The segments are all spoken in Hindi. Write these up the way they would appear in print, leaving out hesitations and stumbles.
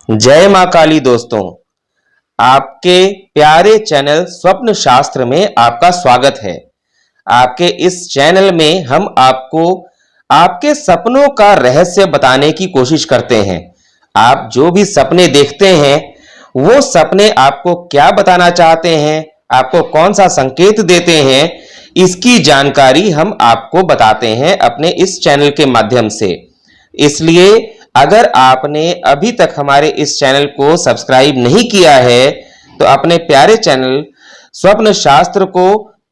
जय मां काली दोस्तों, आपके प्यारे चैनल स्वप्न शास्त्र में आपका स्वागत है। आपके इस चैनल में हम आपको आपके सपनों का रहस्य बताने की कोशिश करते हैं। आप जो भी सपने देखते हैं, वो सपने आपको क्या बताना चाहते हैं, आपको कौन सा संकेत देते हैं, इसकी जानकारी हम आपको बताते हैं अपने इस चैनल के माध्यम से। इसलिए अगर आपने अभी तक हमारे इस चैनल को सब्सक्राइब नहीं किया है, तो अपने प्यारे चैनल स्वप्न शास्त्र को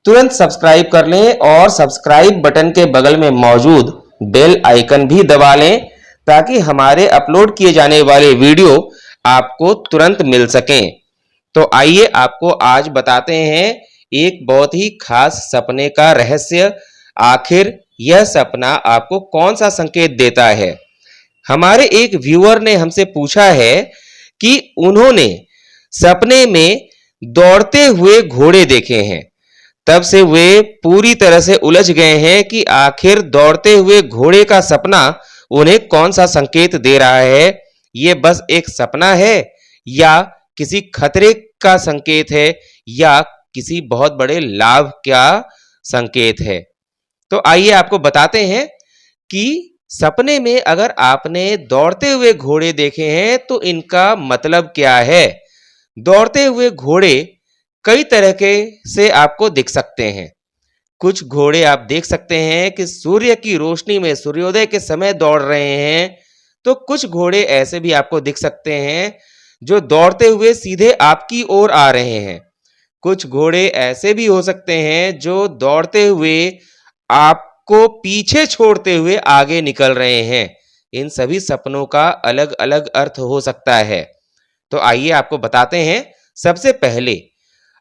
तुरंत सब्सक्राइब कर लें और सब्सक्राइब बटन के बगल में मौजूद बेल आइकन भी दबा लें, ताकि हमारे अपलोड किए जाने वाले वीडियो आपको तुरंत मिल सकें। तो आइए आपको आज बताते हैं एक बहुत ही खास सपने का रहस्य। आखिर यह सपना आपको कौन सा संकेत देता है? हमारे एक व्यूअर ने हमसे पूछा है कि उन्होंने सपने में दौड़ते हुए घोड़े देखे हैं। तब से वे पूरी तरह से उलझ गए हैं कि आखिर दौड़ते हुए घोड़े का सपना उन्हें कौन सा संकेत दे रहा है। ये बस एक सपना है या किसी खतरे का संकेत है या किसी बहुत बड़े लाभ का संकेत है। तो आइए आपको बताते हैं कि सपने में अगर आपने दौड़ते हुए घोड़े देखे हैं तो इनका मतलब क्या है। दौड़ते हुए घोड़े कई तरह के से आपको दिख सकते हैं। कुछ घोड़े आप देख सकते हैं कि सूर्य की रोशनी में सूर्योदय के समय दौड़ रहे हैं, तो कुछ घोड़े ऐसे भी आपको दिख सकते हैं जो दौड़ते हुए सीधे आपकी ओर आ रहे हैं। कुछ घोड़े ऐसे भी हो सकते हैं जो दौड़ते हुए आपको पीछे छोड़ते हुए आगे निकल रहे हैं। इन सभी सपनों का अलग अलग अर्थ हो सकता है। तो आइए आपको बताते हैं। सबसे पहले,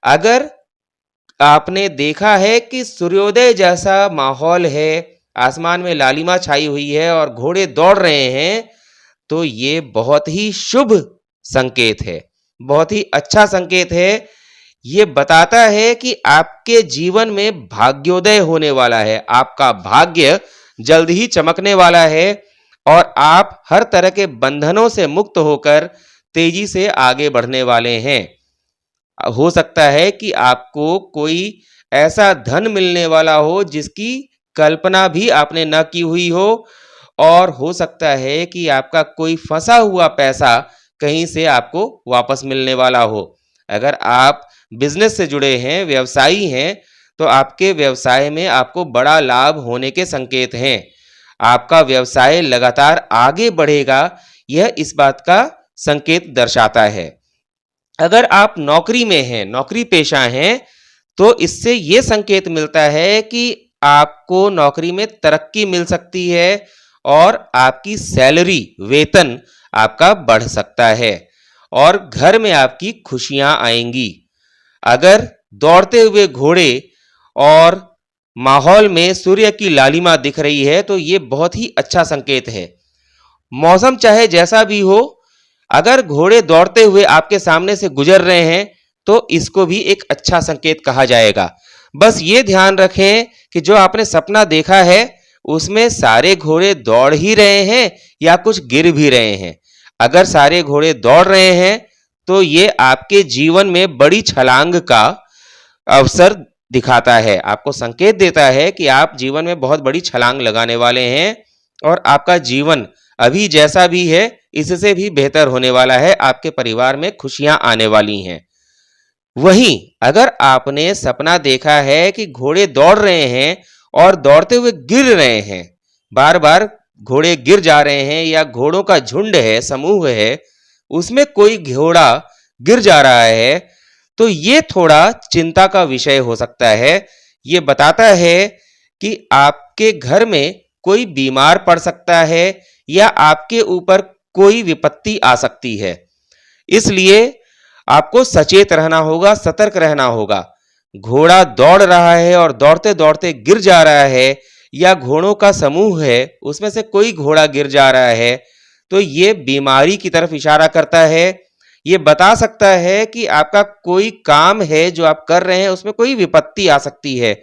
अगर आपने देखा है कि सूर्योदय जैसा माहौल है, आसमान में लालिमा छाई हुई है और घोड़े दौड़ रहे हैं, तो ये बहुत ही शुभ संकेत है, बहुत ही अच्छा संकेत है। ये बताता है कि आपके जीवन में भाग्योदय होने वाला है, आपका भाग्य जल्द ही चमकने वाला है और आप हर तरह के बंधनों से मुक्त होकर तेजी से आगे बढ़ने वाले हैं। हो सकता है कि आपको कोई ऐसा धन मिलने वाला हो जिसकी कल्पना भी आपने न की हुई हो, और हो सकता है कि आपका कोई फंसा हुआ पैसा कहीं से आपको वापस मिलने वाला हो। अगर आप बिजनेस से जुड़े हैं, व्यवसायी हैं, तो आपके व्यवसाय में आपको बड़ा लाभ होने के संकेत हैं। आपका व्यवसाय लगातार आगे बढ़ेगा, यह इस बात का संकेत दर्शाता है। अगर आप नौकरी में हैं, नौकरी पेशा हैं, तो इससे ये संकेत मिलता है कि आपको नौकरी में तरक्की मिल सकती है और आपकी सैलरी, वेतन आपका बढ़ सकता है और घर में आपकी खुशियां आएंगी। अगर दौड़ते हुए घोड़े और माहौल में सूर्य की लालिमा दिख रही है, तो ये बहुत ही अच्छा संकेत है। मौसम चाहे जैसा भी हो, अगर घोड़े दौड़ते हुए आपके सामने से गुजर रहे हैं, तो इसको भी एक अच्छा संकेत कहा जाएगा। बस ये ध्यान रखें कि जो आपने सपना देखा है, उसमें सारे घोड़े दौड़ ही रहे हैं या कुछ गिर भी रहे हैं। अगर सारे घोड़े दौड़ रहे हैं, तो ये आपके जीवन में बड़ी छलांग का अवसर दिखाता है, आपको संकेत देता है कि आप जीवन में बहुत बड़ी छलांग लगाने वाले हैं और आपका जीवन अभी जैसा भी है इससे भी बेहतर होने वाला है। आपके परिवार में खुशियां आने वाली हैं। वहीं अगर आपने सपना देखा है कि घोड़े दौड़ रहे हैं और दौड़ते हुए गिर रहे हैं, बार बार घोड़े गिर जा रहे हैं या घोड़ों का झुंड है, समूह है, उसमें कोई घोड़ा गिर जा रहा है, तो ये थोड़ा चिंता का विषय हो सकता है। ये बताता है कि आपके घर में कोई बीमार पड़ सकता है या आपके ऊपर कोई विपत्ति आ सकती है। इसलिए आपको सचेत रहना होगा, सतर्क रहना होगा। घोड़ा दौड़ रहा है और दौड़ते दौड़ते गिर जा रहा है या घोड़ों का समूह है, उसमें से कोई घोड़ा गिर जा रहा है, तो ये बीमारी की तरफ इशारा करता है। ये बता सकता है कि आपका कोई काम है जो आप कर रहे हैं, उसमें कोई विपत्ति आ सकती है,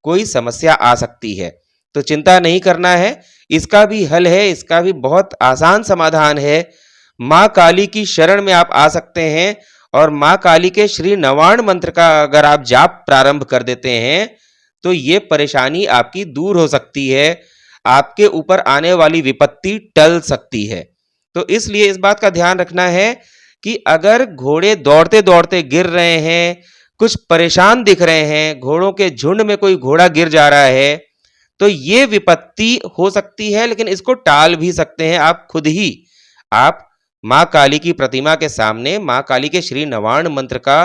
कोई समस्या आ सकती है। तो चिंता नहीं करना है, इसका भी हल है, इसका भी बहुत आसान समाधान है। माँ काली की शरण में आप आ सकते हैं और माँ काली के श्री नवाण मंत्र का अगर आप जाप प्रारंभ कर देते हैं तो ये परेशानी आपकी दूर हो सकती है, आपके ऊपर आने वाली विपत्ति टल सकती है। तो इसलिए इस बात का ध्यान रखना है कि अगर घोड़े दौड़ते दौड़ते गिर रहे हैं, कुछ परेशान दिख रहे हैं, घोड़ों के झुंड में कोई घोड़ा गिर जा रहा है, तो ये विपत्ति हो सकती है, लेकिन इसको टाल भी सकते हैं आप खुद ही। आप माँ काली की प्रतिमा के सामने माँ काली के श्री नवाण मंत्र का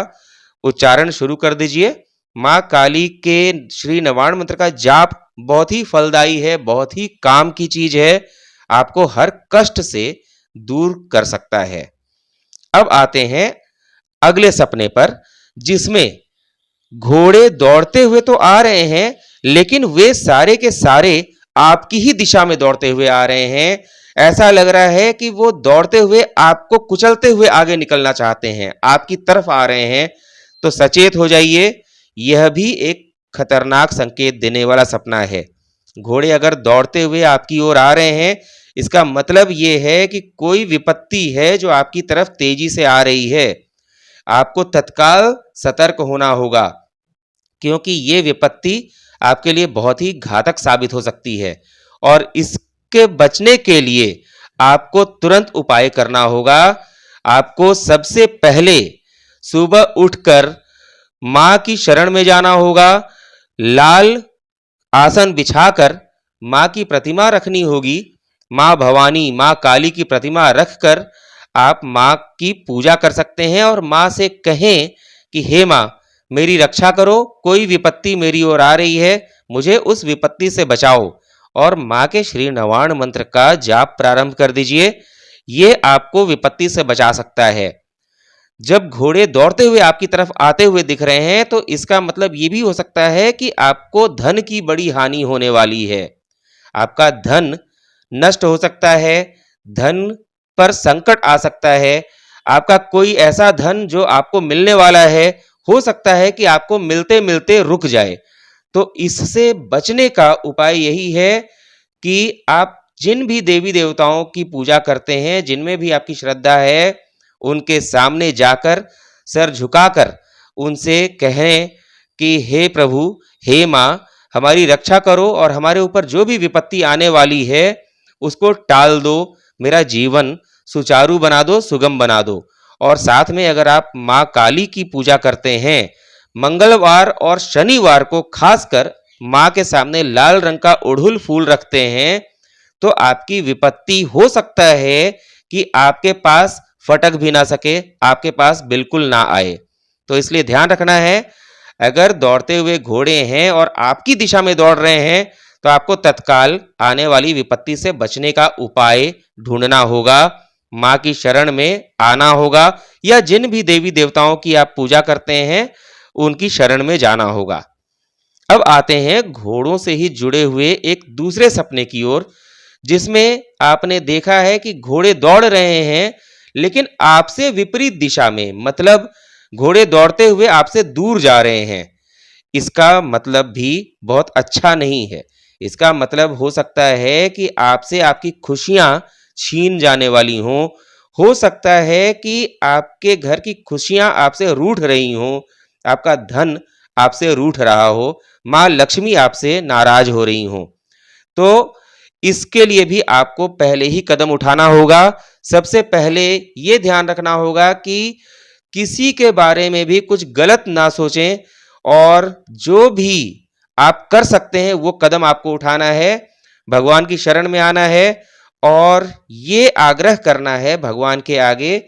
उच्चारण शुरू कर दीजिए। माँ काली के श्री नवाण मंत्र का जाप बहुत ही फलदायी है, बहुत ही काम की चीज है, आपको हर कष्ट से दूर कर सकता है। अब आते हैं अगले सपने पर, जिसमें घोड़े दौड़ते हुए तो आ रहे हैं, लेकिन वे सारे के सारे आपकी ही दिशा में दौड़ते हुए आ रहे हैं। ऐसा लग रहा है कि वो दौड़ते हुए आपको कुचलते हुए आगे निकलना चाहते हैं, आपकी तरफ आ रहे हैं। तो सचेत हो जाइए, यह भी एक खतरनाक संकेत देने वाला सपना है। घोड़े अगर दौड़ते हुए आपकी ओर आ रहे हैं, इसका मतलब ये है कि कोई विपत्ति है जो आपकी तरफ तेजी से आ रही है। आपको तत्काल सतर्क होना होगा, क्योंकि ये विपत्ति आपके लिए बहुत ही घातक साबित हो सकती है और इसके बचने के लिए आपको तुरंत उपाय करना होगा। आपको सबसे पहले सुबह उठकर माँ की शरण में जाना होगा, लाल आसन बिछाकर माँ की प्रतिमा रखनी होगी। माँ भवानी, माँ काली की प्रतिमा रखकर आप माँ की पूजा कर सकते हैं और माँ से कहें कि हे माँ, मेरी रक्षा करो, कोई विपत्ति मेरी ओर आ रही है, मुझे उस विपत्ति से बचाओ। और माँ के श्री नवाण मंत्र का जाप प्रारंभ कर दीजिए, ये आपको विपत्ति से बचा सकता है। जब घोड़े दौड़ते हुए आपकी तरफ आते हुए दिख रहे हैं, तो इसका मतलब ये भी हो सकता है कि आपको धन की बड़ी हानि होने वाली है। आपका धन नष्ट हो सकता है, धन पर संकट आ सकता है। आपका कोई ऐसा धन जो आपको मिलने वाला है, हो सकता है कि आपको मिलते मिलते रुक जाए। तो इससे बचने का उपाय यही है कि आप जिन भी देवी देवताओं की पूजा करते हैं, जिनमें भी आपकी श्रद्धा है, उनके सामने जाकर सर झुकाकर उनसे कहें कि हे प्रभु, हे माँ, हमारी रक्षा करो और हमारे ऊपर जो भी विपत्ति आने वाली है उसको टाल दो, मेरा जीवन सुचारू बना दो, सुगम बना दो। और साथ में अगर आप माँ काली की पूजा करते हैं, मंगलवार और शनिवार को खासकर माँ के सामने लाल रंग का अड़हुल फूल रखते हैं, तो आपकी विपत्ति हो सकता है कि आपके पास फटक भी ना सके, आपके पास बिल्कुल ना आए। तो इसलिए ध्यान रखना है, अगर दौड़ते हुए घोड़े हैं और आपकी दिशा में दौड़ रहे हैं, तो आपको तत्काल आने वाली विपत्ति से बचने का उपाय ढूंढना होगा, माँ की शरण में आना होगा, या जिन भी देवी देवताओं की आप पूजा करते हैं उनकी शरण में जाना होगा। अब आते हैं घोड़ों से ही जुड़े हुए एक दूसरे सपने की ओर, जिसमें आपने देखा है कि घोड़े दौड़ रहे हैं, लेकिन आपसे विपरीत दिशा में, मतलब घोड़े दौड़ते हुए आपसे दूर जा रहे हैं। इसका मतलब भी बहुत अच्छा नहीं है। इसका मतलब हो सकता है कि आपसे आपकी खुशियां छीन जाने वाली हों, हो सकता है कि आपके घर की खुशियां आपसे रूठ रही हों, आपका धन आपसे रूठ रहा हो, माँ लक्ष्मी आपसे नाराज हो रही हों। तो इसके लिए भी आपको पहले ही कदम उठाना होगा। सबसे पहले ये ध्यान रखना होगा कि किसी के बारे में भी कुछ गलत ना सोचें, और जो भी आप कर सकते हैं वो कदम आपको उठाना है, भगवान की शरण में आना है और ये आग्रह करना है भगवान के आगे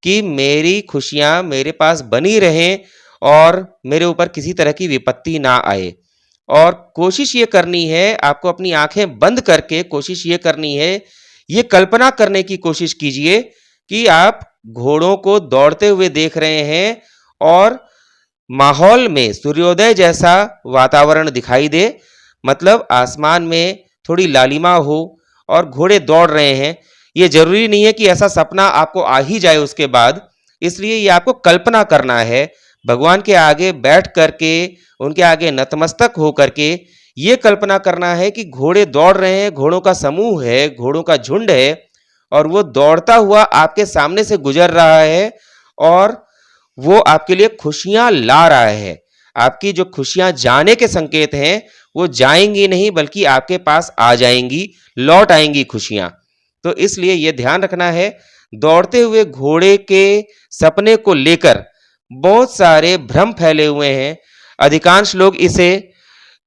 कि मेरी खुशियां मेरे पास बनी रहें और मेरे ऊपर किसी तरह की विपत्ति ना आए। और कोशिश ये करनी है, आपको अपनी आंखें बंद करके कोशिश ये करनी है, ये कल्पना करने की कोशिश कीजिए कि आप घोड़ों को दौड़ते हुए देख रहे हैं और माहौल में सूर्योदय जैसा वातावरण दिखाई दे, मतलब आसमान में थोड़ी लालिमा हो और घोड़े दौड़ रहे हैं। ये जरूरी नहीं है कि ऐसा सपना आपको आ ही जाए उसके बाद, इसलिए ये आपको कल्पना करना है, भगवान के आगे बैठ करके, उनके आगे नतमस्तक हो करके ये कल्पना करना है कि घोड़े दौड़ रहे हैं, घोड़ों का समूह है, घोड़ों का झुंड है और वो दौड़ता हुआ आपके सामने से गुजर रहा है और वो आपके लिए खुशियां ला रहा है। आपकी जो खुशियां जाने के संकेत हैं, वो जाएंगी नहीं बल्कि आपके पास आ जाएंगी, लौट आएंगी खुशियां। तो इसलिए ये ध्यान रखना है, दौड़ते हुए घोड़े के सपने को लेकर बहुत सारे भ्रम फैले हुए हैं। अधिकांश लोग इसे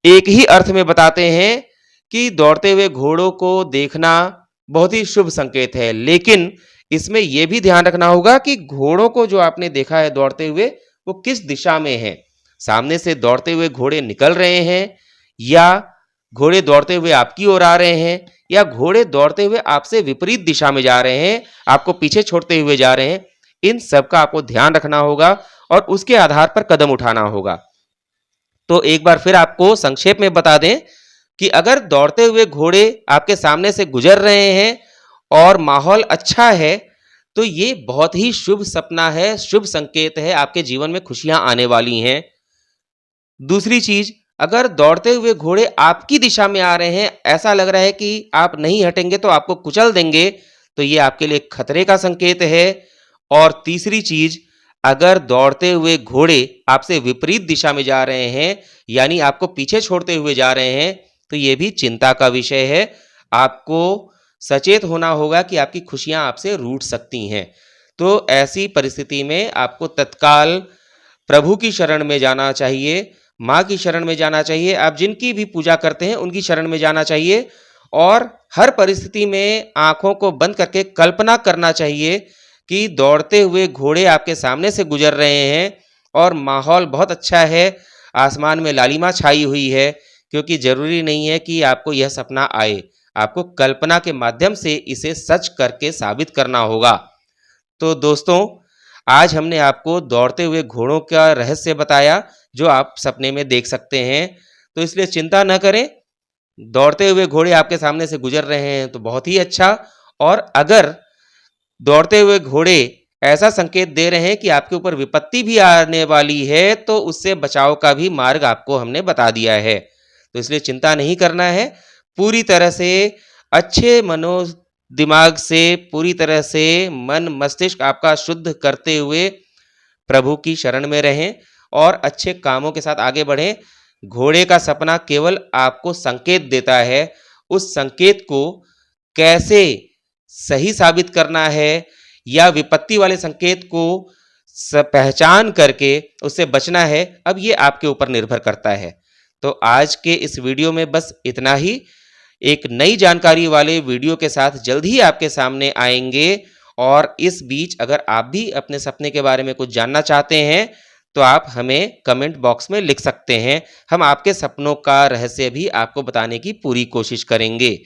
एक ही अर्थ में बताते हैं कि दौड़ते हुए घोड़ों को देखना बहुत ही शुभ संकेत है, लेकिन इसमें यह भी ध्यान रखना होगा कि घोड़ों को जो आपने देखा है दौड़ते हुए, वो किस दिशा में है। सामने से दौड़ते हुए घोड़े निकल रहे हैं, या घोड़े दौड़ते हुए आपकी ओर आ रहे हैं, या घोड़े दौड़ते हुए आपसे विपरीत दिशा में जा रहे हैं, आपको पीछे छोड़ते हुए जा रहे हैं। इन सब का आपको ध्यान रखना होगा और उसके आधार पर कदम उठाना होगा। तो एक बार फिर आपको संक्षेप में बता दें कि अगर दौड़ते हुए घोड़े आपके सामने से गुजर रहे हैं और माहौल अच्छा है, तो ये बहुत ही शुभ सपना है, शुभ संकेत है, आपके जीवन में खुशियां आने वाली हैं। दूसरी चीज, अगर दौड़ते हुए घोड़े आपकी दिशा में आ रहे हैं, ऐसा लग रहा है कि आप नहीं हटेंगे तो आपको कुचल देंगे, तो ये आपके लिए खतरे का संकेत है। और तीसरी चीज, अगर दौड़ते हुए घोड़े आपसे विपरीत दिशा में जा रहे हैं, यानी आपको पीछे छोड़ते हुए जा रहे हैं, तो ये भी चिंता का विषय है। आपको सचेत होना होगा कि आपकी खुशियां आपसे रूठ सकती हैं। तो ऐसी परिस्थिति में आपको तत्काल प्रभु की शरण में जाना चाहिए, माँ की शरण में जाना चाहिए, आप जिनकी भी पूजा करते हैं उनकी शरण में जाना चाहिए। और हर परिस्थिति में आंखों को बंद करके कल्पना करना चाहिए कि दौड़ते हुए घोड़े आपके सामने से गुजर रहे हैं और माहौल बहुत अच्छा है, आसमान में लालिमा छाई हुई है। क्योंकि जरूरी नहीं है कि आपको यह सपना आए, आपको कल्पना के माध्यम से इसे सच करके साबित करना होगा। तो दोस्तों, आज हमने आपको दौड़ते हुए घोड़ों का रहस्य बताया जो आप सपने में देख सकते हैं। तो इसलिए चिंता न करें, दौड़ते हुए घोड़े आपके सामने से गुजर रहे हैं तो बहुत ही अच्छा। और अगर दौड़ते हुए घोड़े ऐसा संकेत दे रहे हैं कि आपके ऊपर विपत्ति भी आने वाली है, तो उससे बचाव का भी मार्ग आपको हमने बता दिया है। तो इसलिए चिंता नहीं करना है, पूरी तरह से अच्छे मनो दिमाग से, पूरी तरह से मन मस्तिष्क आपका शुद्ध करते हुए प्रभु की शरण में रहें और अच्छे कामों के साथ आगे बढ़ें। घोड़े का सपना केवल आपको संकेत देता है, उस संकेत को कैसे सही साबित करना है या विपत्ति वाले संकेत को पहचान करके उससे बचना है, अब ये आपके ऊपर निर्भर करता है। तो आज के इस वीडियो में बस इतना ही। एक नई जानकारी वाले वीडियो के साथ जल्द ही आपके सामने आएंगे। और इस बीच अगर आप भी अपने सपने के बारे में कुछ जानना चाहते हैं तो आप हमें कमेंट बॉक्स में लिख सकते हैं। हम आपके सपनों का रहस्य भी आपको बताने की पूरी कोशिश करेंगे।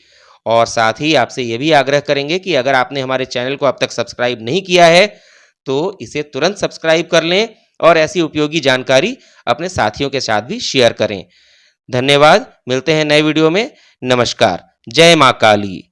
और साथ ही आपसे ये भी आग्रह करेंगे कि अगर आपने हमारे चैनल को अब तक सब्सक्राइब नहीं किया है तो इसे तुरंत सब्सक्राइब कर लें और ऐसी उपयोगी जानकारी अपने साथियों के साथ भी शेयर करें। धन्यवाद, मिलते हैं नए वीडियो में। नमस्कार, जय मां काली।